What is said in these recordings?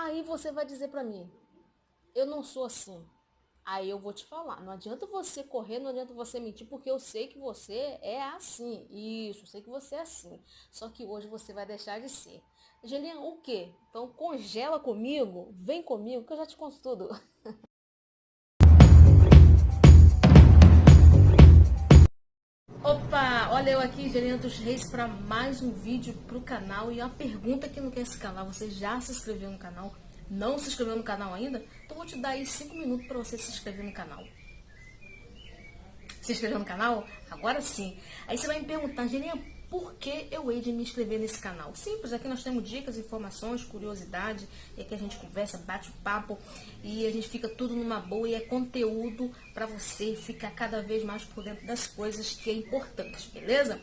Aí você vai dizer para mim, eu não sou assim. Aí eu vou te falar, não adianta você correr, não adianta você mentir, porque eu sei que você é assim. Isso, eu sei que você é assim. Só que hoje você vai deixar de ser. Angelina, o quê? Então congela comigo, vem comigo, que eu já te conto tudo. Opa, olha eu aqui, Angelina dos Reis, para mais um vídeo pro canal. E uma pergunta aqui no que é esse canal, você já se inscreveu no canal? Não se inscreveu no canal ainda? Então vou te dar aí 5 minutos para você se inscrever no canal. Se inscreveu no canal? Agora sim. Aí você vai me perguntar, Angelina, por que eu hei de me inscrever nesse canal? Simples, aqui nós temos dicas, informações, curiosidade, e aqui a gente conversa, bate o papo e a gente fica tudo numa boa e é conteúdo para você ficar cada vez mais por dentro das coisas que é importante, beleza?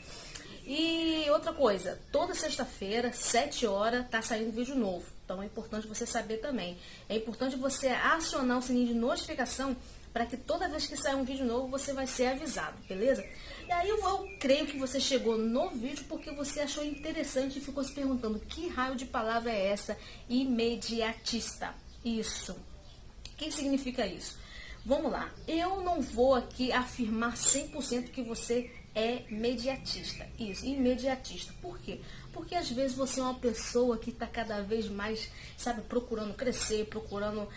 E outra coisa, toda sexta-feira, 7 horas, tá saindo vídeo novo. Então é importante você saber também. É importante você acionar o sininho de notificação para que toda vez que sair um vídeo novo, você vai ser avisado, beleza? E aí eu creio que você chegou no vídeo porque você achou interessante e ficou se perguntando que raio de palavra é essa? Imediatista. Isso. O que significa isso? Vamos lá. Eu não vou aqui afirmar 100% que você é mediatista. Isso, imediatista. Por quê? Porque às vezes você é uma pessoa que está cada vez mais, sabe, procurando crescer, procurando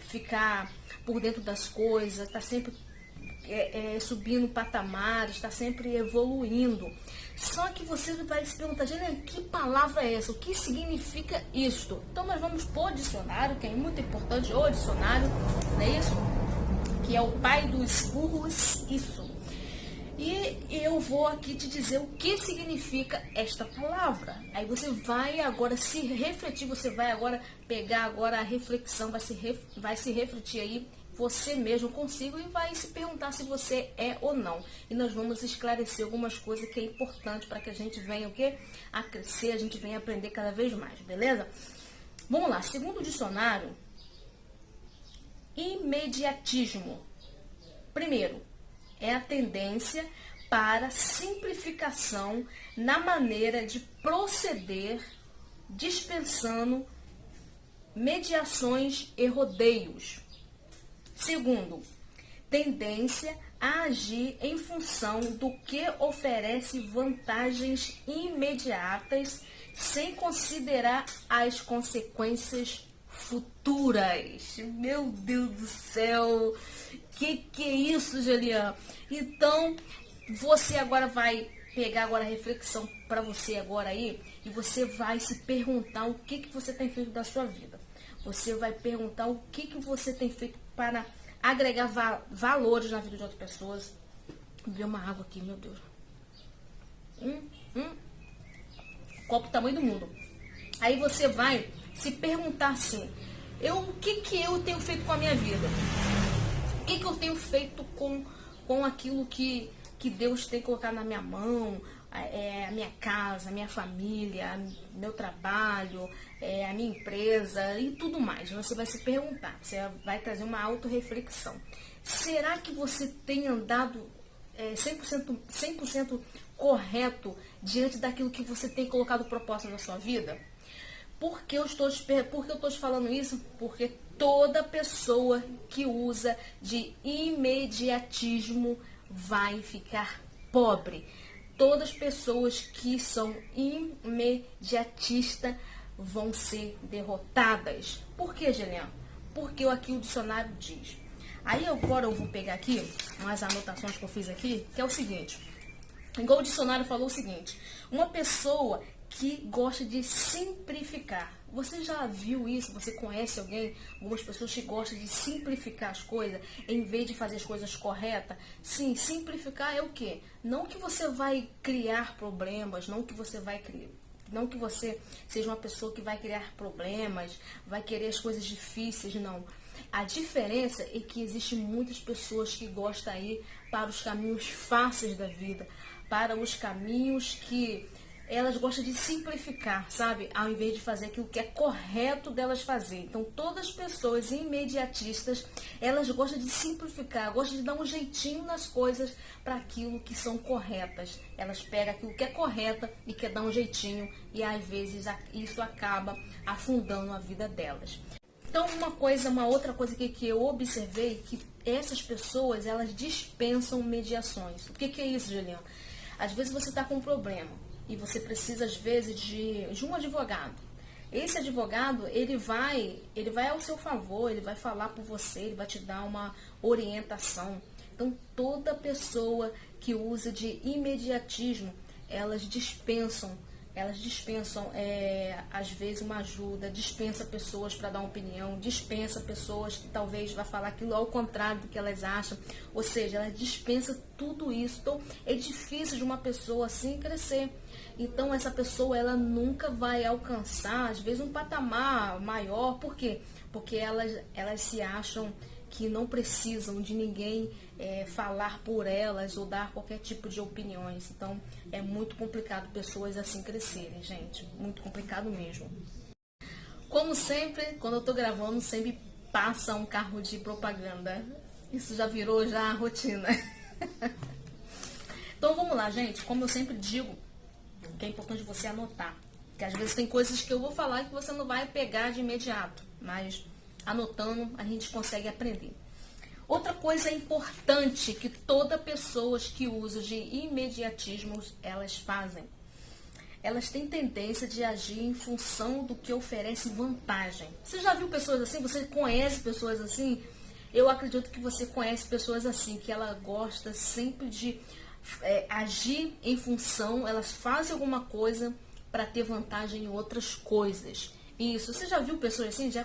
ficar por dentro das coisas, está sempre subindo patamares, está sempre evoluindo. Só que você vai se perguntar, Gênia, que palavra é essa? O que significa isto? Então nós vamos pôr o dicionário, que é muito importante, o dicionário, não é isso? Que é o pai dos burros, isso. E eu vou aqui te dizer o que significa esta palavra. Aí você vai agora se refletir, você vai agora pegar agora a reflexão, vai se refletir aí você mesmo consigo e vai se perguntar se você é ou não. E nós vamos esclarecer algumas coisas que é importante para que a gente venha o quê? A crescer, a gente venha aprender cada vez mais, beleza? Vamos lá, segundo o dicionário, imediatismo. Primeiro, é a tendência para simplificação na maneira de proceder, dispensando mediações e rodeios. Segundo, tendência a agir em função do que oferece vantagens imediatas sem considerar as consequências futuras. Meu Deus do céu! Que é isso, Juliana? Então, você agora vai pegar agora a reflexão para você agora aí e você vai se perguntar o que você tem feito da sua vida. Você vai perguntar o que você tem feito para agregar valores na vida de outras pessoas. Vou beber uma água aqui, meu Deus. Copo tamanho do mundo. Aí você vai se perguntar assim, o que eu tenho feito com a minha vida? O que eu tenho feito com aquilo que Deus tem colocado na minha mão, a minha casa, a minha família, meu trabalho, a minha empresa e tudo mais. Você vai se perguntar, você vai trazer uma autorreflexão. Será que você tem andado 100% correto diante daquilo que você tem colocado propósito na sua vida? Por que eu estou te falando isso? Porque toda pessoa que usa de imediatismo vai ficar pobre. Todas as pessoas que são imediatistas vão ser derrotadas. Por que, Genial? Porque aqui o dicionário diz. Aí agora eu vou pegar aqui umas anotações que eu fiz aqui, que é o seguinte. Igual o dicionário falou o seguinte, uma pessoa que gosta de simplificar. Você já viu isso? Você conhece algumas pessoas que gostam de simplificar as coisas, em vez de fazer as coisas corretas? Sim, simplificar é o quê? Não que você vai criar problemas, não que você seja uma pessoa que vai criar problemas, vai querer as coisas difíceis, não. A diferença é que existem muitas pessoas que gostam de ir para os caminhos fáceis da vida, para os caminhos que elas gostam de simplificar, sabe? Ao invés de fazer aquilo que é correto delas fazer. Então, todas as pessoas imediatistas, elas gostam de simplificar, gostam de dar um jeitinho nas coisas para aquilo que são corretas. Elas pegam aquilo que é correta e quer dar um jeitinho e às vezes isso acaba afundando a vida delas. Então, uma outra coisa que eu observei, que essas pessoas, elas dispensam mediações. O que é isso, Juliana? Às vezes você está com um problema e você precisa, às vezes, de um advogado. Esse advogado, ele vai ao seu favor, ele vai falar por você, ele vai te dar uma orientação. Então, toda pessoa que usa de imediatismo, elas dispensam, às vezes, uma ajuda, dispensa pessoas para dar uma opinião, dispensa pessoas que talvez vá falar aquilo ao contrário do que elas acham, ou seja, ela dispensa tudo isso. Então, é difícil de uma pessoa assim crescer. Então, essa pessoa, ela nunca vai alcançar, às vezes, um patamar maior. Por quê? Porque elas se acham que não precisam de ninguém falar por elas ou dar qualquer tipo de opiniões. Então, é muito complicado pessoas assim crescerem, gente. Muito complicado mesmo. Como sempre, quando eu tô gravando, sempre passa um carro de propaganda. Isso já virou já a rotina. Então, vamos lá, gente. Como eu sempre digo, que é importante você anotar. Porque às vezes tem coisas que eu vou falar que você não vai pegar de imediato. Mas anotando, a gente consegue aprender. Outra coisa importante que toda pessoa que usa de imediatismo, elas fazem. Elas têm tendência de agir em função do que oferece vantagem. Você já viu pessoas assim? Você conhece pessoas assim? Eu acredito que você conhece pessoas assim, que ela gosta sempre de agir em função, elas fazem alguma coisa para ter vantagem em outras coisas. Isso, você já viu pessoas assim? Já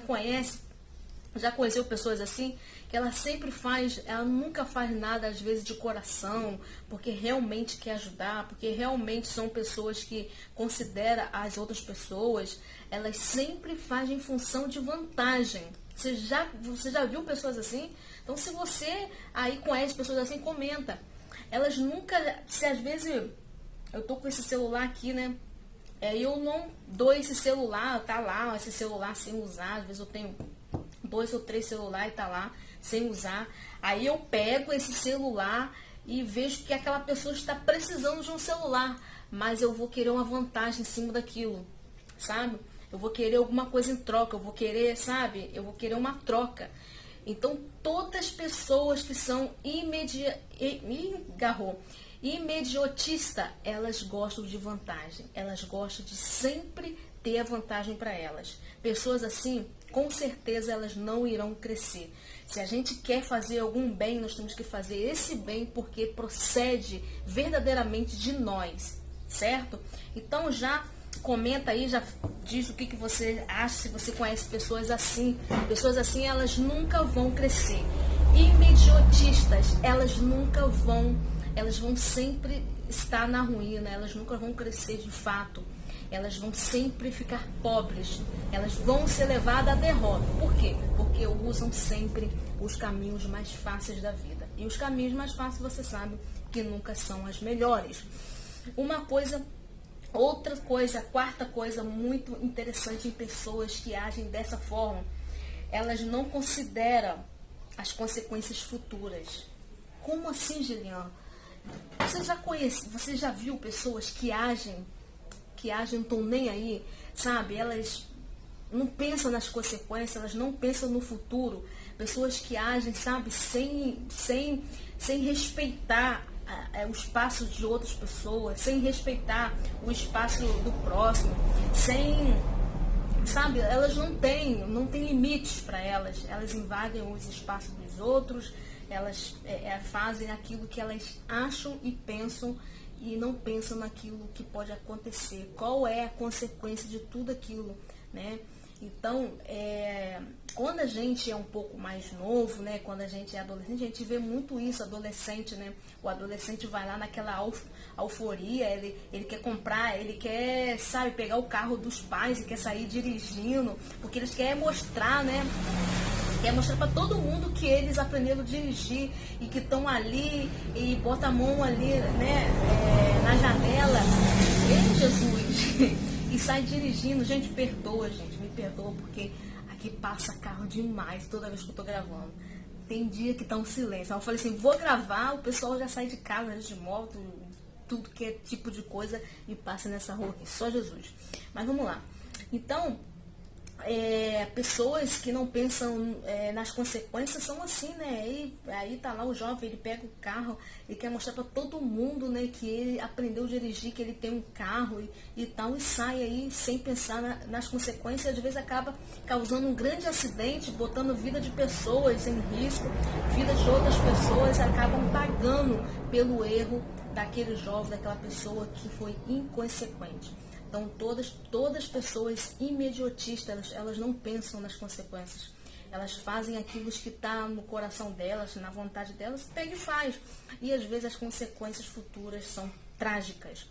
conheceu pessoas assim? Que ela sempre faz, ela nunca faz nada, às vezes, de coração, porque realmente quer ajudar, porque realmente são pessoas que consideram as outras pessoas, elas sempre fazem em função de vantagem. Você já viu pessoas assim? Então, se você aí conhece pessoas assim, comenta. Elas nunca, se às vezes eu tô com esse celular aqui, né? Eu não dou esse celular, tá lá, esse celular sem usar. Às vezes eu tenho 2 ou 3 celulares e tá lá sem usar. Aí eu pego esse celular e vejo que aquela pessoa está precisando de um celular, mas eu vou querer uma vantagem em cima daquilo, sabe? Eu vou querer alguma coisa em troca, eu vou querer, sabe? Eu vou querer uma troca. Então, todas as pessoas que são imediatista, elas gostam de vantagem. Elas gostam de sempre ter a vantagem para elas. Pessoas assim, com certeza, elas não irão crescer. Se a gente quer fazer algum bem, nós temos que fazer esse bem porque procede verdadeiramente de nós, certo? Então, já comenta aí, já diz o que você acha, se você conhece pessoas assim. Pessoas assim, elas nunca vão crescer. Imediatistas, elas vão sempre estar na ruína, elas nunca vão crescer de fato. Elas vão sempre ficar pobres, elas vão ser levadas à derrota. Por quê? Porque usam sempre os caminhos mais fáceis da vida. E os caminhos mais fáceis, você sabe, que nunca são as melhores. Outra coisa, a quarta coisa muito interessante em pessoas que agem dessa forma, elas não consideram as consequências futuras. Como assim, Gilian? Você já viu pessoas que agem, não estão nem aí, sabe? Elas não pensam nas consequências, elas não pensam no futuro. Pessoas que agem, sabe, sem respeitar o espaço de outras pessoas, sem respeitar o espaço do próximo, sabe, elas não têm limites para elas. Elas invadem os espaços dos outros, elas fazem aquilo que elas acham e pensam e não pensam naquilo que pode acontecer. Qual é a consequência de tudo aquilo, né? Então, quando a gente é um pouco mais novo, né? Quando a gente é adolescente, a gente vê muito isso, adolescente, né? O adolescente vai lá naquela euforia, ele quer comprar, ele quer, sabe, pegar o carro dos pais e quer sair dirigindo, porque eles querem mostrar, né? Quer mostrar para todo mundo que eles aprenderam a dirigir e que estão ali e botam a mão ali, né, na janela ei Jesus, e sai dirigindo. Gente, perdoa, gente, me perdoa, porque aqui passa carro demais toda vez que eu tô gravando. Tem dia que tá um silêncio. Eu falei assim, vou gravar, o pessoal já sai de casa, de moto, tudo que é tipo de coisa, e passa nessa rua aqui, só Jesus. Mas vamos lá. Então, pessoas que não pensam nas consequências são assim, né? Aí tá lá o jovem, ele pega o carro e quer mostrar para todo mundo, né, que ele aprendeu a dirigir, que ele tem um carro e tal, e sai aí sem pensar nas consequências. Às vezes acaba causando um grande acidente, botando vida de pessoas em risco, vida de outras pessoas acabam pagando pelo erro daquele jovem, daquela pessoa que foi inconsequente. Então, todas pessoas imediatistas, elas não pensam nas consequências. Elas fazem aquilo que está no coração delas, na vontade delas, pega e faz. E, às vezes, as consequências futuras são trágicas.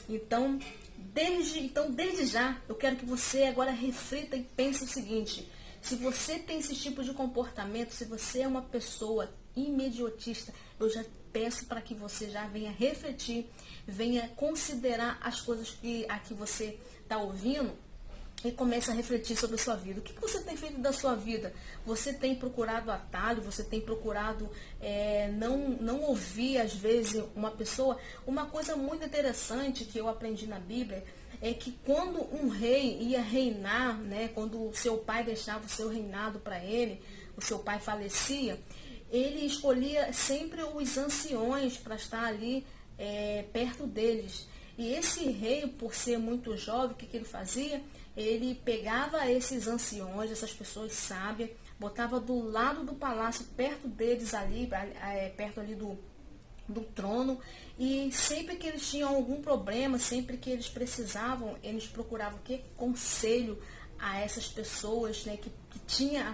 Então, desde já, eu quero que você agora reflita e pense o seguinte. Se você tem esse tipo de comportamento, se você é uma pessoa imediatista, eu já peço para que você já venha refletir, venha considerar as coisas que aqui você está ouvindo e comece a refletir sobre a sua vida. O que você tem feito da sua vida? Você tem procurado atalho? Você tem procurado não ouvir, às vezes, uma pessoa? Uma coisa muito interessante que eu aprendi na Bíblia é que quando um rei ia reinar, né, quando o seu pai deixava o seu reinado para ele, o seu pai falecia, ele escolhia sempre os anciões para estar ali perto deles. E esse rei, por ser muito jovem, o que ele fazia? Ele pegava esses anciões, essas pessoas sábias, botava do lado do palácio, perto deles ali, perto ali do trono, e sempre que eles tinham algum problema, sempre que eles precisavam, eles procuravam o quê? Conselho a essas pessoas, né, que tinha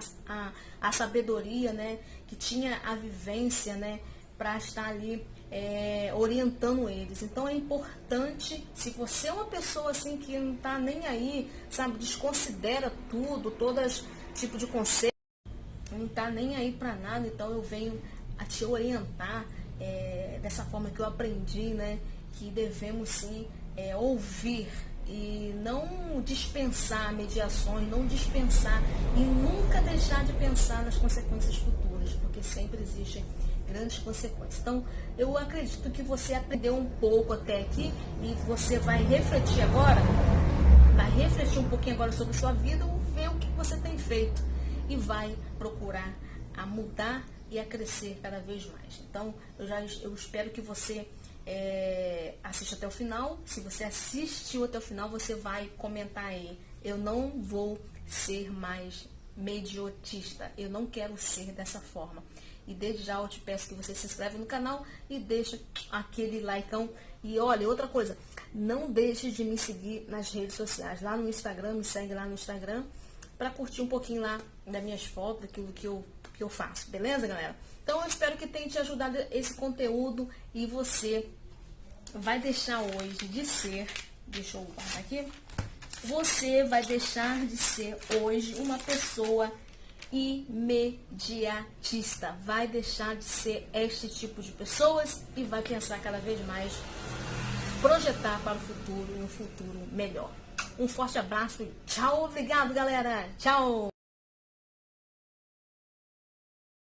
a sabedoria, né, que tinha a vivência, né, para estar ali orientando eles. Então é importante, se você é uma pessoa assim que não está nem aí, sabe, desconsidera tudo, todas tipo de conselho, não está nem aí para nada, então eu venho a te orientar dessa forma que eu aprendi, né, que devemos sim ouvir e não dispensar mediações, não dispensar e nunca deixar de pensar nas consequências futuras, porque sempre existem grandes consequências. Então, eu acredito que você aprendeu um pouco até aqui e você vai refletir agora, um pouquinho agora sobre a sua vida, ver o que você tem feito e vai procurar a mudar e a crescer cada vez mais. Então, eu espero que você assista até o final. Se você assistiu até o final, você vai comentar aí: eu não vou ser mais mediatista, eu não quero ser dessa forma. E desde já eu te peço que você se inscreve no canal e deixa aquele likeão. E olha, outra coisa, não deixe de me seguir nas redes sociais. Lá no Instagram, me segue lá no Instagram para curtir um pouquinho lá das minhas fotos, daquilo que eu faço. Beleza, galera? Então eu espero que tenha te ajudado esse conteúdo e você vai deixar hoje de ser, deixa eu guardar aqui, você vai deixar de ser hoje uma pessoa imediatista, vai deixar de ser este tipo de pessoas e vai pensar cada vez mais, projetar para o futuro, um futuro melhor. Um forte abraço, tchau, obrigado galera, tchau!